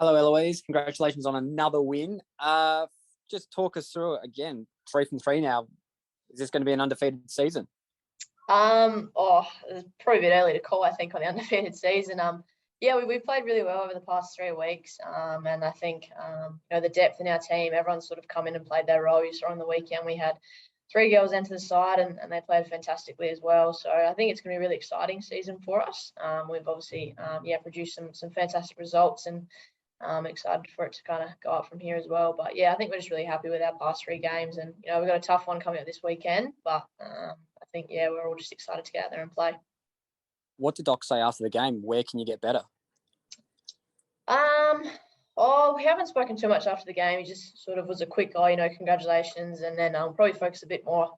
Hello, Eloise. Congratulations on another win. Just talk us through it again. 3 from 3 now. Is this going to be an undefeated season? It's probably a bit early to call, I think, on the undefeated season. We've played really well over the past 3 weeks. And I think, the depth in our team, everyone's sort of come in and played their role. You saw on the weekend we had 3 girls enter the side and they played fantastically as well. So I think it's going to be a really exciting season for us. We've obviously, produced some fantastic results, and I'm excited for it to kind of go up from here as well. But yeah, I think we're just really happy with our past 3 games, and we've got a tough one coming up this weekend. But I think we're all just excited to get out there and play. What did Doc say after the game? Where can you get better? We haven't spoken too much after the game. He just sort of was a quick, congratulations, and then probably focus a bit more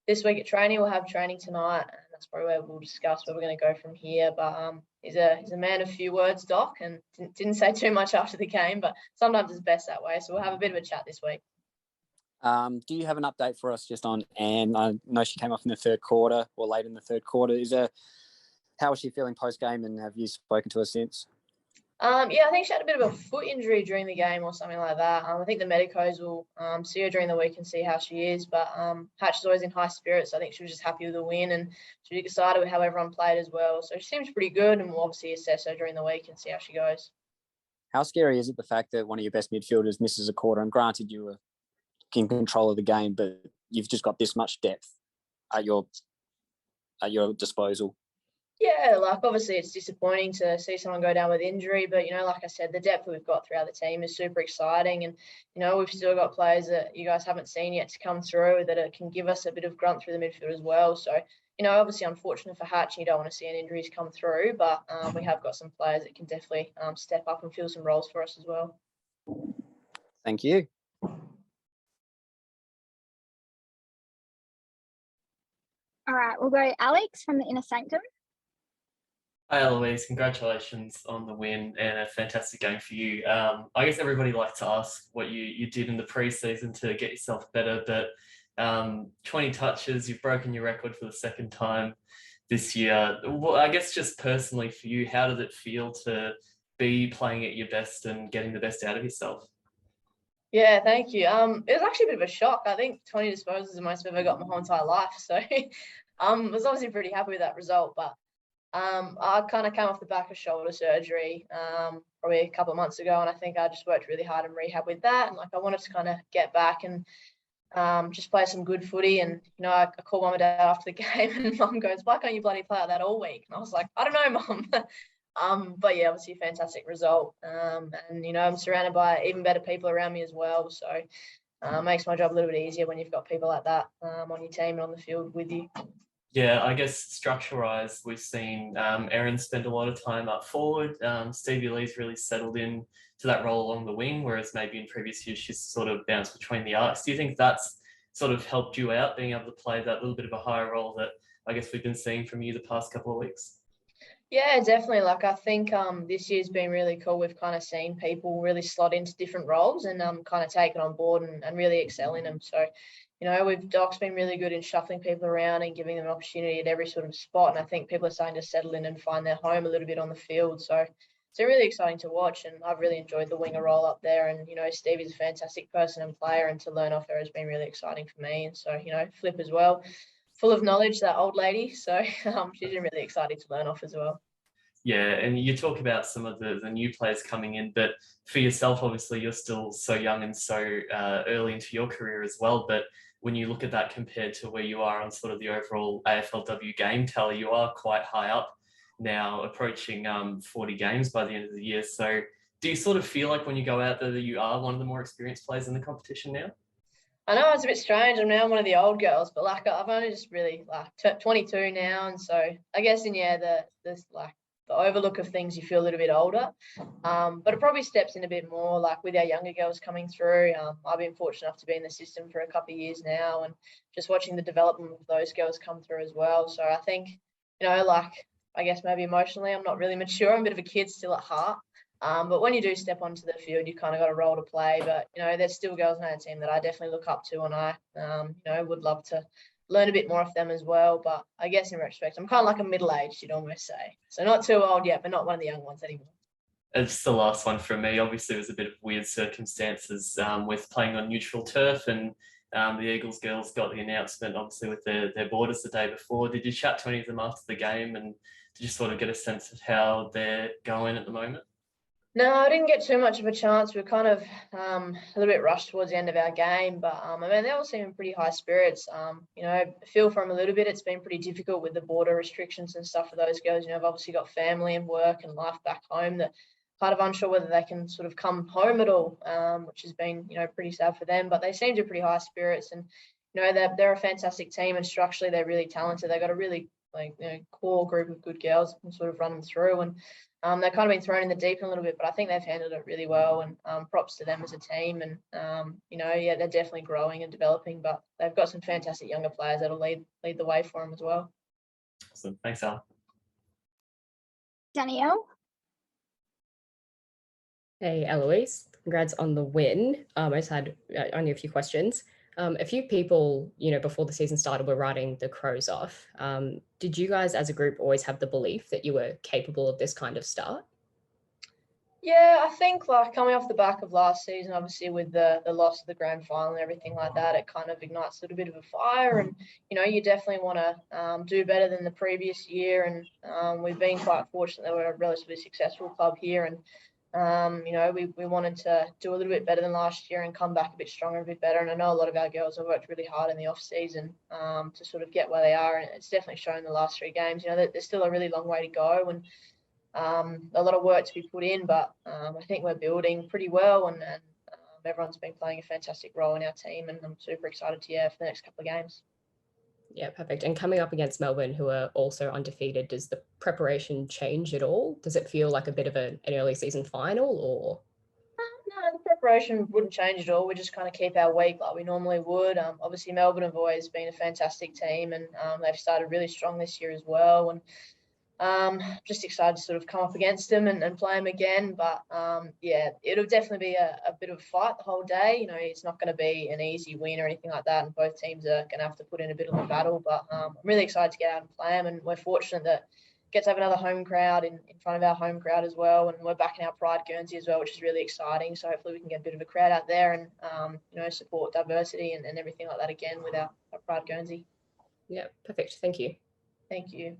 this week at training. We'll have training tonight, and that's probably where we'll discuss where we're going to go from here. But he's a man of few words, Doc, and didn't say too much after the game, but sometimes it's best that way. So we'll have a bit of a chat this week. Do you have an update for us just on Anne? I know she came off in the third quarter or late in the third quarter. How is she feeling post-game, and have you spoken to her since? I think she had a bit of a foot injury during the game or something like that. I think the medicos will see her during the week and see how she is. But Hatch is always in high spirits. So I think she was just happy with the win, and she was excited with how everyone played as well. So she seems pretty good, and we'll obviously assess her during the week and see how she goes. How scary is it, the fact that one of your best midfielders misses a quarter? And granted, you were in control of the game, but you've just got this much depth at your disposal. Yeah, obviously it's disappointing to see someone go down with injury, but like I said, the depth that we've got throughout the team is super exciting, and we've still got players that you guys haven't seen yet to come through that can give us a bit of grunt through the midfield as well. So obviously unfortunate for Hatch, you don't want to see any injuries come through, but we have got some players that can definitely step up and fill some roles for us as well. Thank you. All right, we'll go Alex from the Inner Sanctum. Hi, Eloise. Congratulations on the win and a fantastic game for you. I guess everybody likes to ask what you did in the pre-season to get yourself better, but 20 touches, you've broken your record for the 2nd time this year. Well, I guess just personally for you, how did it feel to be playing at your best and getting the best out of yourself? Yeah, thank you. It was actually a bit of a shock. I think 20 disposals is the most I've ever got in my whole entire life. So I was obviously pretty happy with that result, but I kind of came off the back of shoulder surgery probably a couple of months ago, and I think I just worked really hard in rehab with that, and I wanted to kind of get back and just play some good footy. And I called Mum and Dad after the game, and Mum goes, "Why can't you bloody play like that all week?" And I was like, "I don't know, Mum." But yeah, obviously a fantastic result, and I'm surrounded by even better people around me as well, so it makes my job a little bit easier when you've got people like that on your team and on the field with you. Yeah, I guess structure-wise, we've seen Erin spend a lot of time up forward. Stevie Lee's really settled in to that role along the wing, whereas maybe in previous years she's sort of bounced between the arcs. Do you think that's sort of helped you out, being able to play that little bit of a higher role that I guess we've been seeing from you the past couple of weeks? Yeah, definitely. I think this year's been really cool. We've kind of seen people really slot into different roles and kind of taken on board and really excel in them. So, Doc's been really good in shuffling people around and giving them an opportunity at every sort of spot. And I think people are starting to settle in and find their home a little bit on the field. So it's really exciting to watch, and I've really enjoyed the winger role up there. And, Stevie's a fantastic person and player, and to learn off her has been really exciting for me. And so, Flip as well. Full of knowledge, that old lady. So she's been really exciting to learn off as well. Yeah, and you talk about some of the new players coming in, but for yourself, obviously, you're still so young and so early into your career as well. But when you look at that compared to where you are on sort of the overall AFLW game tally, you are quite high up now, approaching 40 games by the end of the year. So do you sort of feel like when you go out there that you are one of the more experienced players in the competition now? I know it's a bit strange. I'm now one of the old girls, but I've only just really 22 now, and so I guess in the overlook of things, you feel a little bit older. But it probably steps in a bit more with our younger girls coming through. I've been fortunate enough to be in the system for a couple of years now, and just watching the development of those girls come through as well. So I think, I guess maybe emotionally, I'm not really mature. I'm a bit of a kid still at heart. But when you do step onto the field, you kind of got a role to play. But, there's still girls in our team that I definitely look up to, and I, would love to learn a bit more of them as well. But I guess in retrospect, I'm kind of like a middle-aged, you'd almost say. So not too old yet, but not one of the young ones anymore. It's the last one from me. Obviously, it was a bit of weird circumstances with playing on neutral turf, and the Eagles girls got the announcement, obviously, with their borders the day before. Did you chat to any of them after the game, and did you sort of get a sense of how they're going at the moment? No, I didn't get too much of a chance. We were kind of a little bit rushed towards the end of our game, but I mean, they all seem in pretty high spirits. You know, I feel for them a little bit. It's been pretty difficult with the border restrictions and stuff for those girls. You know, I've obviously got family and work and life back home that kind of unsure whether they can sort of come home at all, which has been, you know, pretty sad for them. But they seem to be pretty high spirits, and you know, they're a fantastic team, and structurally they're really talented. They've got a really core group of good girls that can sort of run them through, and they've kind of been thrown in the deep end a little bit, but I think they've handled it really well, and props to them as a team. And you know, yeah, they're definitely growing and developing, but they've got some fantastic younger players that'll lead the way for them as well. Awesome. Thanks, Al. Danielle? Hey, Eloise. Congrats on the win. I just had only a few questions. A few people, you know, before the season started, were writing the Crows off. Did you guys as a group always have the belief that you were capable of this kind of start? Yeah, I think like coming off the back of last season, obviously with the loss of the grand final and everything like that, it kind of ignites a little bit of a fire. And, you know, you definitely want to do better than the previous year. And we've been quite fortunate that we're a relatively successful club here. And, you know, we wanted to do a little bit better than last year and come back a bit stronger, a bit better. And I know a lot of our girls have worked really hard in the off season to sort of get where they are. And it's definitely shown in the last 3 games, you know, that there's still a really long way to go. And a lot of work to be put in, but I think we're building pretty well, and everyone's been playing a fantastic role in our team, and I'm super excited for the next couple of games. Yeah, perfect. And coming up against Melbourne, who are also undefeated, does the preparation change at all? Does it feel like a bit of an early season final, or? No, the preparation wouldn't change at all. We just kind of keep our week like we normally would. Obviously, Melbourne have always been a fantastic team, and they've started really strong this year as well. And just excited to sort of come up against them and play them again. But yeah, it'll definitely be a bit of a fight the whole day. You know, it's not going to be an easy win or anything like that, and both teams are going to have to put in a bit of a battle. But I'm really excited to get out and play them, and we're fortunate that get to have another home crowd in front of our home crowd as well, and we're back in our Pride Guernsey as well, which is really exciting. So hopefully we can get a bit of a crowd out there and you know, support diversity and everything like that again with our Pride Guernsey. Yeah, perfect. Thank you. Thank you.